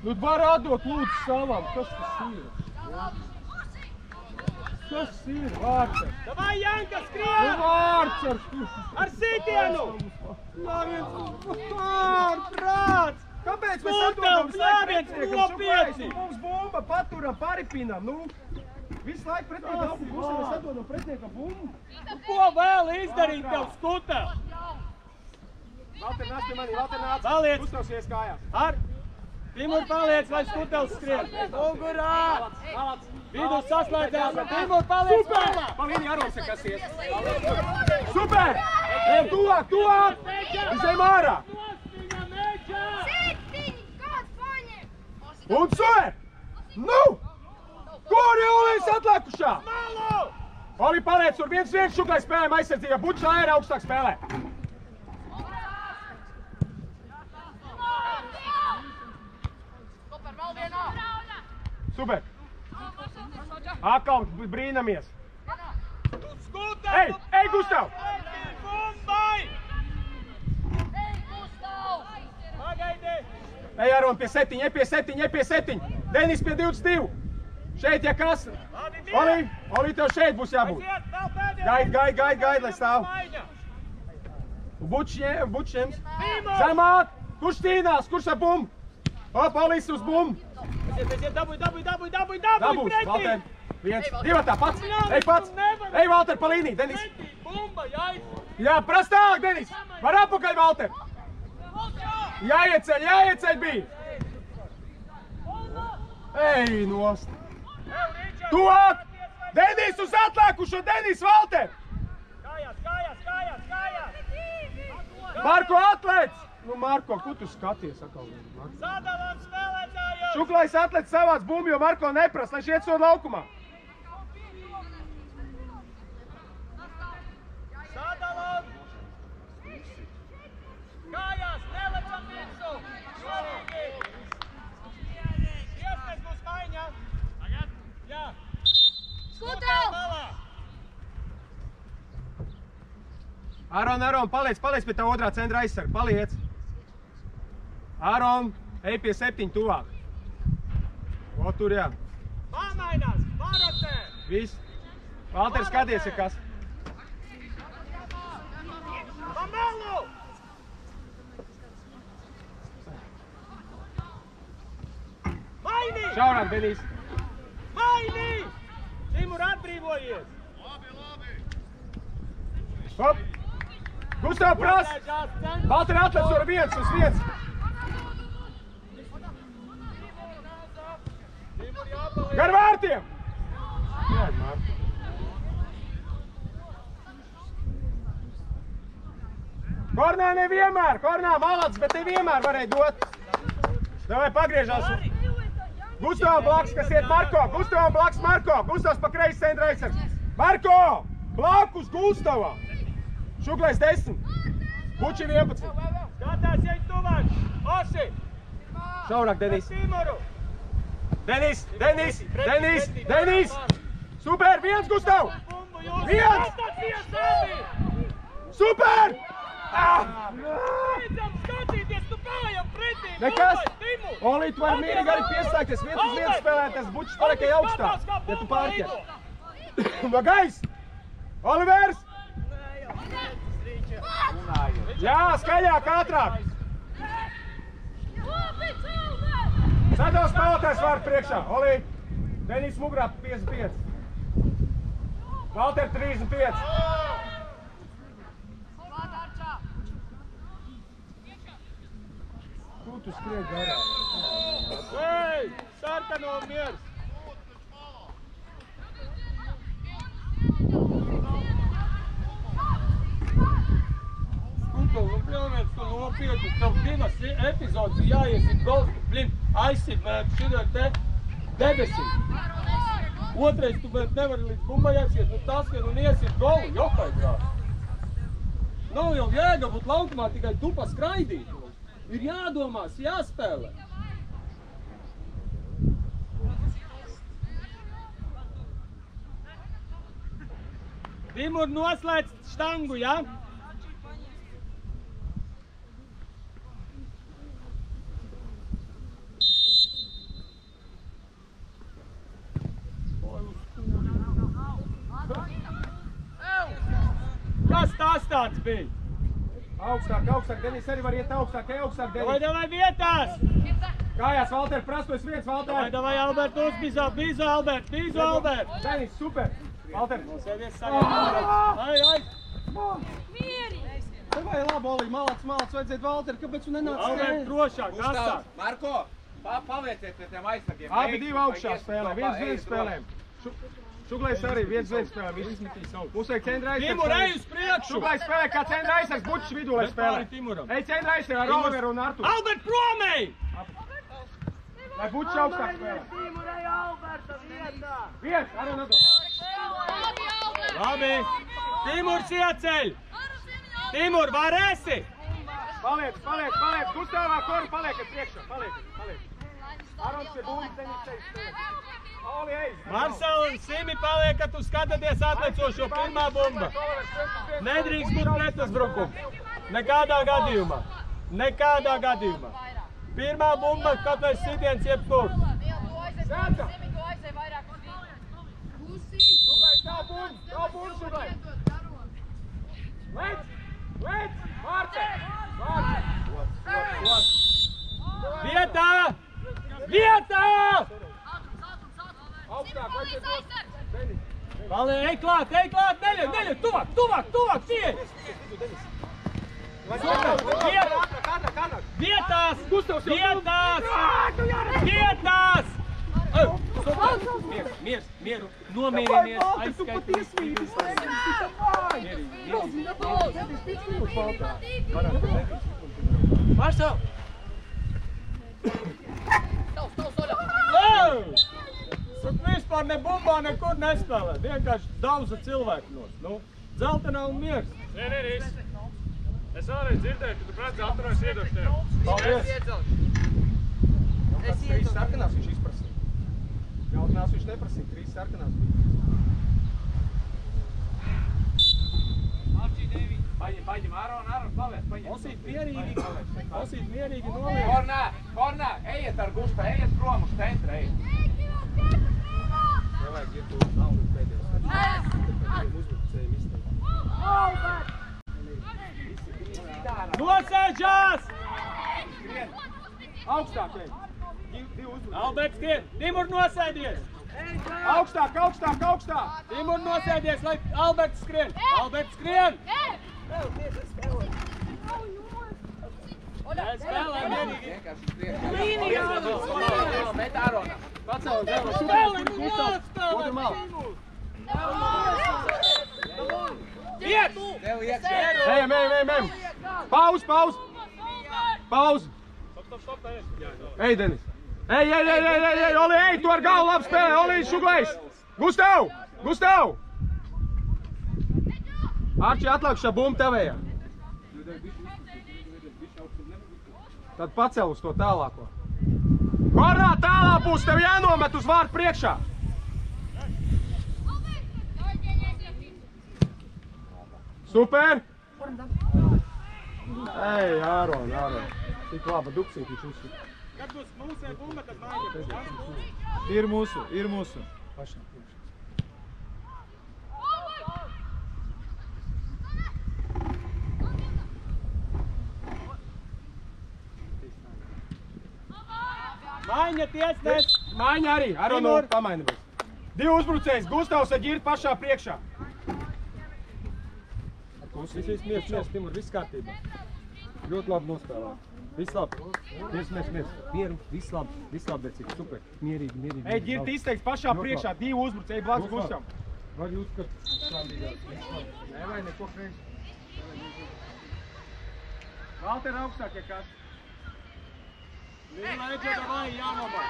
Nu var atdot lūdzu savam, kas tas ir? Kas ir? Vārcers. Davai, Janka, Nu skrien! Vārcers! Ar sitienu! Ārprāts! Kāpēc mēs Skūtev, atdodam pļāviens, pretiniekam nopietni! šuklais? Mums bumba paturam, paripinam, nu. Visu laiku pretiniekam apu pusē mēs atdodam pretiniekam bumbu. Ko vēl izdarīt tev, Skūtev? Valter, nāc pie mani, Valter, nāc. Paliec. Uztrausies kājās. Ar! Timur, paliec, lai Skūtevs skrien! Mugurā! Vidu saslēdzās, Timur, paliec malā! Pa līniju Arons ir kas ies. Super! Ejam tuvāk, tuvāk! Izejam ārā! Un super! Nu! Kur ir Olīs atlēkušā? Malu! Oli paliec tur 1-1 šuklai spēlēm aizsardzībā. Bučs lai ir augstāk spēlē. Super! Atkal brīnamies. Skūtev! Ej, ej, Gustav! Bumbai! Pagaidi! Ej, Aron, pie 7, ej pie 7, ej pie 7. Denis pie 22. Šeit, ja kas. Oli, tev šeit būs jābūt. Gaid, lai stāv. Bučs ņems. Zemāk! Kurš cīnās? Kurš ar bumbu? Hop, Olis uz bumbu. Dabūj! Dabūs, Valter. 1, 2, tā pats. Ej pats. Ej, Valter, pa līniju, Denis. Bumba, jāiz! Jā, prastāk, Denis. Var apakaļ, Valter. Jāieceļ bija. Ej, nost. Tuvāk. Denis uz atlēkušo, Denis, Valter. Kājās! Marko atlēc. Nu, Marko, ko tu skaties atkal? Sadalām spēlētājus! Šuklais atlēc savāc bumbu, jo Marko nepras, lai šiet sod laukumā. Sadalām! Kājās, nelecam virsū! Svarīgi! Iesnes būs maiņa! Jā! Skūtev! Malā! Aron, paliec pie tā otrā centra aizsarga, paliec. Aron, ej pie 7 tuvāk. O, tur jā. Pamainās! Varotē! Viss. Valter, skaties, ir kas. Pa malu! Mainī! Šaurāk, Denis. Mainī! Timur, atbrīvojies! Hop. Gustav, pras. Valter, atlec ar 1 uz 1. Gar vārtiem! Jā, Marko. Kornā nevienmēr, Kornā malacis, bet nevienmēr varēja dot. Davai pagriežās. Gustav blaks, kas iet Marko. Gustav blaks Marko. Gustavs pa kreisi centra aizsargs. Marko! Blakus Gustavā. Šuklais 10. Buči 11. Skatās, ej tuvāk! Oši! Šaurāk, Denis. Timuru! Denis! Super! 1, Gustav! Bumbu jūs! 1! Skatāties abi! Super! Beidzam skatīties, tu kājam pretī! Nekas! Timur! Olī, tu vari mierīgi arī piesākties 1 uz 1 spēlēties, Bučs palikai augstāk, ja tu pārķer. No gaisa! Olivers! Jā, skaļāk, ātrāk! Sadals spēlētājs vārdu priekšā. Olī, Denis mugurā 55. Valter 35. Kur tu skrien garā? Ej! Sarkano miers! Skūtev, un pļauviens tu nopietni, tev 2 epizodes jāiesit gols, aizsit šitā te debesī. Otrais tu nevari līdz bumbai aiziet, nu tas, ka nu neiesit golu, jokai grās. Nav jau jēga būt laukumā, tikai tu paskraidīt. Ir jādomās, jāspēlē. Timur, noslēdz štangu, jā? tāds bija. Augstāk, augstāk, Denis arī var iet augstāk, augstāk, Davai, Denis. davai vietās! Kājās, Valter, prastojas viens, Davai, Valter. davai, Albert, uzbīzo, bīzo, Albert, bīzo, Albert! Denis, super. Valter. Sēdies sagaid, Albert. Ai! Davai, labi, Oli, malac, vajadzētu Valter, kāpēc tu nenāc Albert, drošāk, asāk! Marko, pavēciet pie tiem aizsargiem. Abi divi augšā spēlē, viens spēlēm. Šuglais arī viens spēlē, viss izmetīs savu. Mums vajag centra aizsargs. Timur, ej uz priekšu! Šuglais spēlē kā centra aizsargs, Bučs vidū, lai spēlē. Bet pāri Timuram. Ej centra aizsargs ar Oliveru un Arturu. Albert, promei! Lai Bučs augstāk spēlē. Viens, arī nadu. Labi! Timurs ieceļ! Timur, varēsi! Paliec, Gustavā, kori paliekat priekšā, paliek. Arons pie būmas, Denis teiks spēlē. Oli, ej! Marcel un Simi paliek, kad tu skatāties atlecošo pirmā bumba. Nedrīkst būt pretuzbrukums. Nekādā gadījumā. Nekādā gadījumā. Pirmā bumba, kaut vai sitiens jebkur. Sēta! Šuglais, tā bumba, Šuglais! Lec! Mārce! Vietā! Vietā! Augstāk, vajadzētu Denis. Palē, ej klāt, neļauj, tuvāk, tie! Vietās! Vietās! Mieru, nomierinies, aizskaitīs. Marcel! Vispār ne bumbā nekur nespēlē, vienkārši daudza cilvēku nos. Nu, dzeltenā un miers. Nē, es vēlreiz dzirdēju, ka tu pēc atturēs iedošu tev. Paldies! Es trīs sarkanās viņš izprasīja. Jautrinās viņš neprasīja, trīs sarkanās bija. Paņem, Aron, pavērt, paņem. Osīt mierīgi noliek. Kornā, ejiet ar Gusta, ejiet prom uz centra, ejiet. Nevajag iet uz naudu pēdējos. Uzbrucējiem izteikt. Nosēžās! Augstāk, ej! Divi uzbrucēji. Alberts skrien, Timur nosēdies! Augstāk! Timur nosēdies, lai Alberts skrien! Alberts skrien! Mēs spēlējam vienīgi. Bet Arona. Spēlēm un jāspēlēm! Iet! Tev iekšē. Ejam! Pauz! Stop, Ej, Denis! Ej, Oli, ej! Tu ar galvu labi spēlē! Oli, Šuglais! Gustav! Arči, atlaukšā bumba tevējā. Tad pacel uz to tālāko. Kornā tālāk būs, tev jānomet uz vārtu priekšā. Super! Ej, Āron. Tik laba duksīt viņš uzsīt. Kad būs mūsē bumba, tad mājās. Ir mūsu. Pašā. Maiņa tiesnes! Maiņa arī, Aronu pamainamies. Divi uzbrucējs, Gustavs ar Girtu pašā priekšā. Viss miers, Timur, viss kārtībā. Ļoti labi nospēlēt. Viss labi. Miers. Mieru, viss labi, becīgi, super. Mierīgi. Ej, Girta izteiks pašā priekšā, divi uzbrucēji blakus Gustavam. Var jūs, ka šādīgās. Nevajag neko kreis. Valter augstāk, ja kas. Līdz vai jānomā.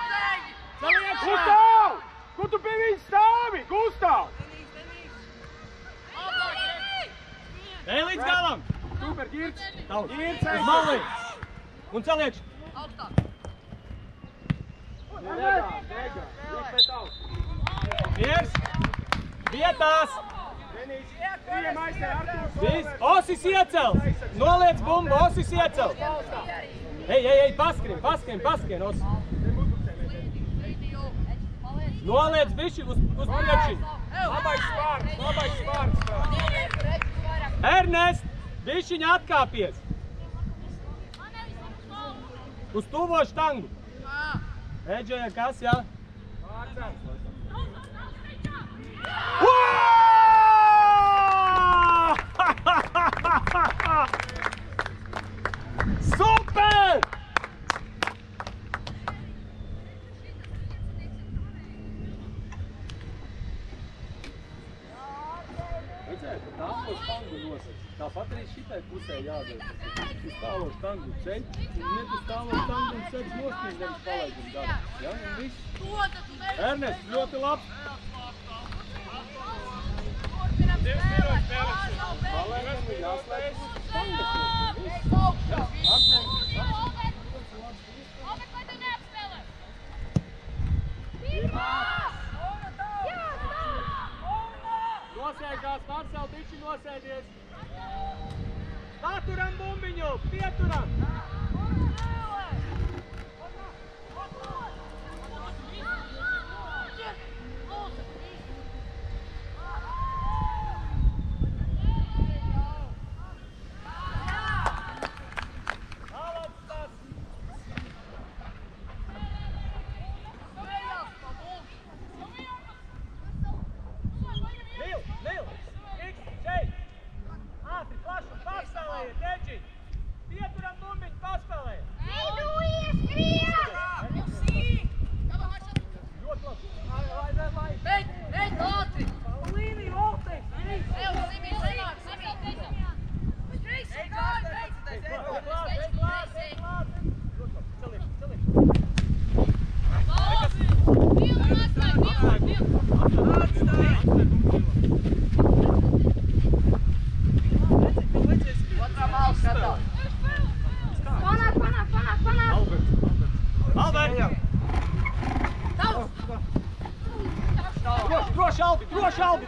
Gustav! Ko tu pie viņa stāvi? Gustav! Ej līdz galam! Super, Girts! Girts, uz mali! Un celiekš! Miers! Vietās! Osis iecel! Noliec bumbu, Osis iecel! Ej, paskrien, Osis! Noliec bišķi uz priekši! Labais spārns! Ernest! Bišķiņ atkāpies. Uz tuvo štangu. Eģēja, kas, jā? Super! Redzēt, tālo štangu nosaka. Tāpat arī šitai pusē jādara. Uz tālo štangu ceļ, un iet uz tālo štangu un ceļ nostīt, nevis palaidum dara. Ja, un viss. Ernest, ļoti labs. Palaidum ir jāslēdz uz štangas. Nosēžās, Marcel, bišķi nosēdies. Paturam bumbiņu, pieturam.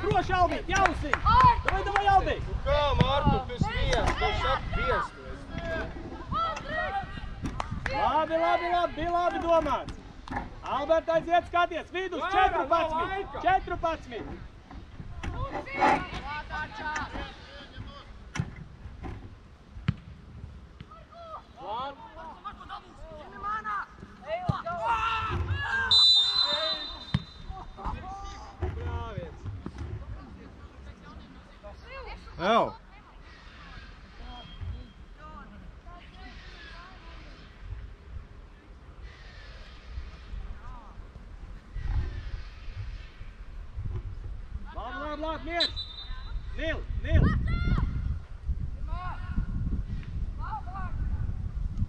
Droši, Albi, jausi! Davai, Albi! Kā, Mārtu, tu esi viens, tu saki viens. Labi, bija labi domāts. Albert, aiziet skaties, vidus 14. 14. Evo. Labi, miers! Nil!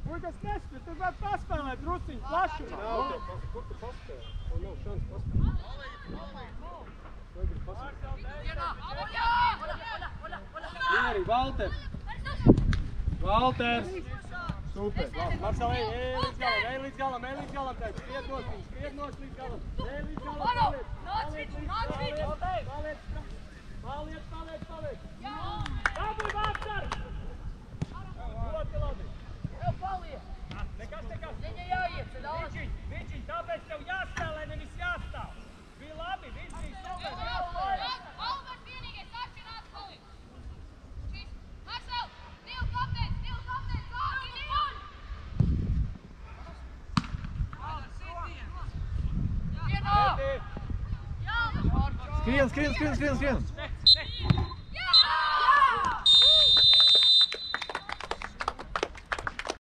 Puikas nespēj, tu vēl paspēlēt drusciņu plašumā. Kur tu paspēli? O, nav šans paspēlēt. Vai grib paspēlēt? Arī Valters. Valters. Super. Marcel, ej līdz galam, tēt. Skried nos līdz galam. Ej līdz galam, paliec. Dabūj, Vācar! Ļoti labi. Nekas. Vičiņ, tāpēc tev jāspēlē, nevis jāstāv. Bija labi, viss bija super, jāspēlē. Albert vienīgais akcija atpalikt. Marcel, divu kapteinis, sāki, divu! Skrien.